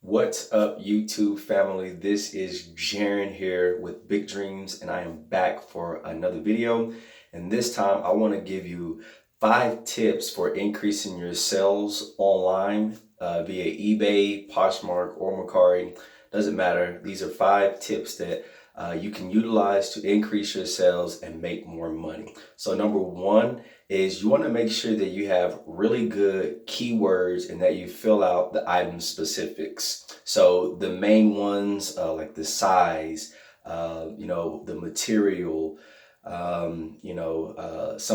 What's up, YouTube family? This is Jaren here with Big Dreams, and I am back for another video. And this time, I want to give you 5 tips for increasing your sales online via eBay, Poshmark, or Mercari. Doesn't matter. These are 5 tips that you can utilize to increase your sales and make more money. So number 1 is you want to make sure that you have really good keywords and that you fill out the item specifics. So the main ones like the size, the material, some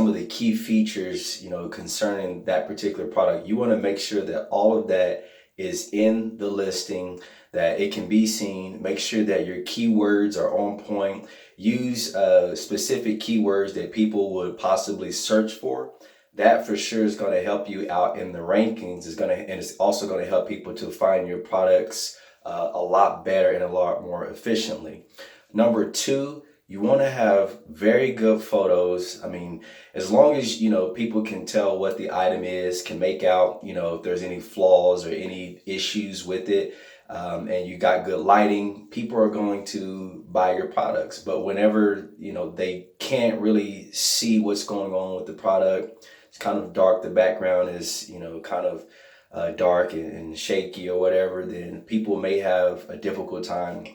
of the key features, concerning that particular product. You want to make sure that all of that is in the listing, that it can be seen. Make sure that your keywords are on point. Use specific keywords that people would possibly search for. That for sure is going to help you out in the rankings. And it's also going to help people to find your products a lot better and a lot more efficiently. Number 2, you want to have very good photos. I mean, as long as, people can tell what the item is, can make out, if there's any flaws or any issues with it, and you got good lighting, people are going to buy your products. But whenever, they can't really see what's going on with the product, it's kind of dark, the background is, kind of dark and shaky or whatever, then people may have a difficult time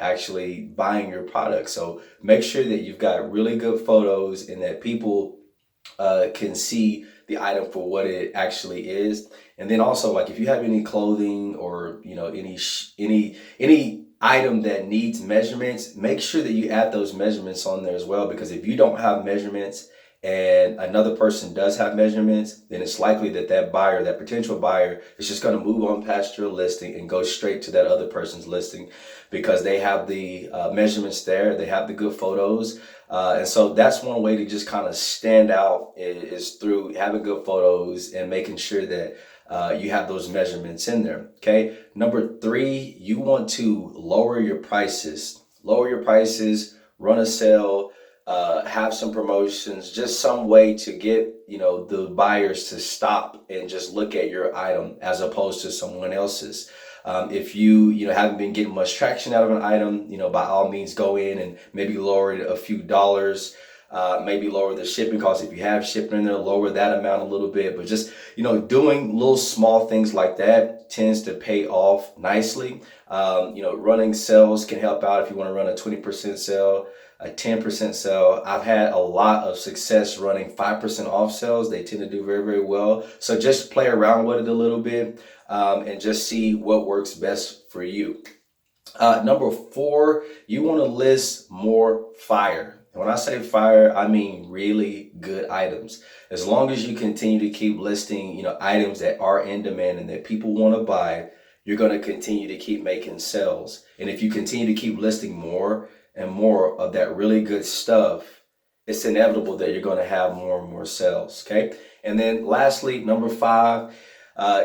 actually buying your product. So make sure that you've got really good photos and that people can see the item for what it actually is. And then also, like, if you have any clothing or any item that needs measurements, make sure that you add those measurements on there as well, because if you don't have measurements and another person does have measurements, then it's likely that that potential buyer is just going to move on past your listing and go straight to that other person's listing because they have the measurements there, they have the good photos. And so that's one way to just kind of stand out is through having good photos and making sure that you have those measurements in there. Okay. Number 3, you want to lower your prices. Lower your prices, run a sale, have some promotions, just some way to get, the buyers to stop and just look at your item as opposed to someone else's. If you haven't been getting much traction out of an item, by all means go in and maybe lower it a few dollars, maybe lower the shipping costs. If you have shipping in there, lower that amount a little bit. But just, doing little small things like that tends to pay off nicely. Running sales can help out if you want to run a 20% sale, a 10% sale. I've had a lot of success running 5% off sales. They tend to do very, very well. So just play around with it a little bit and just see what works best for you. Number 4, you want to list more fire. And when I say fire, I mean really good items. As long as you continue to keep listing, items that are in demand and that people want to buy, you're going to continue to keep making sales. And if you continue to keep listing more and more of that really good stuff, it's inevitable that you're going to have more and more sales. Okay. And then lastly, number 5,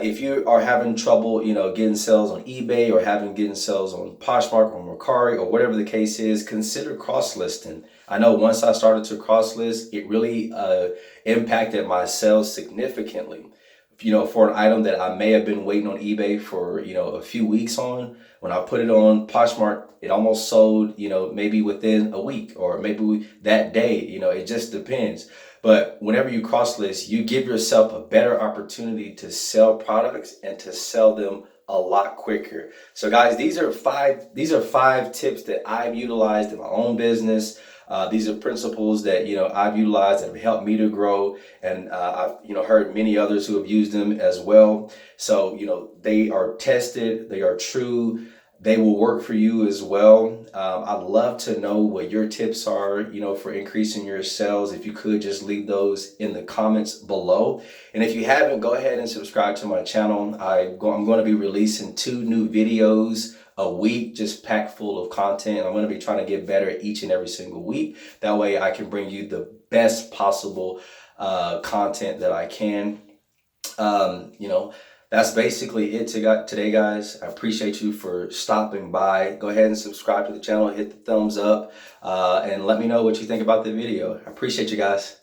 if you are having trouble, getting sales on eBay or getting sales on Poshmark or Mercari or whatever the case is, consider cross-listing. I know once I started to cross-list, it really impacted my sales significantly. For an item that I may have been waiting on eBay for, a few weeks on, when I put it on Poshmark, it almost sold, maybe within a week or maybe that day, it just depends. But whenever you cross list, you give yourself a better opportunity to sell products and to sell them a lot quicker. So guys, these are 5 tips that I've utilized in my own business. These are principles that, I've utilized that have helped me to grow. And I've, heard many others who have used them as well. So, they are tested, they are true. They will work for you as well. I'd love to know what your tips are, for increasing your sales. If you could just leave those in the comments below. And if you haven't, go ahead and subscribe to my channel. I'm going to be releasing 2 new videos a week, just packed full of content. I'm going to be trying to get better each and every single week. That way I can bring you the best possible content that I can. That's basically it today, guys. I appreciate you for stopping by. Go ahead and subscribe to the channel, hit the thumbs up, and let me know what you think about the video. I appreciate you guys.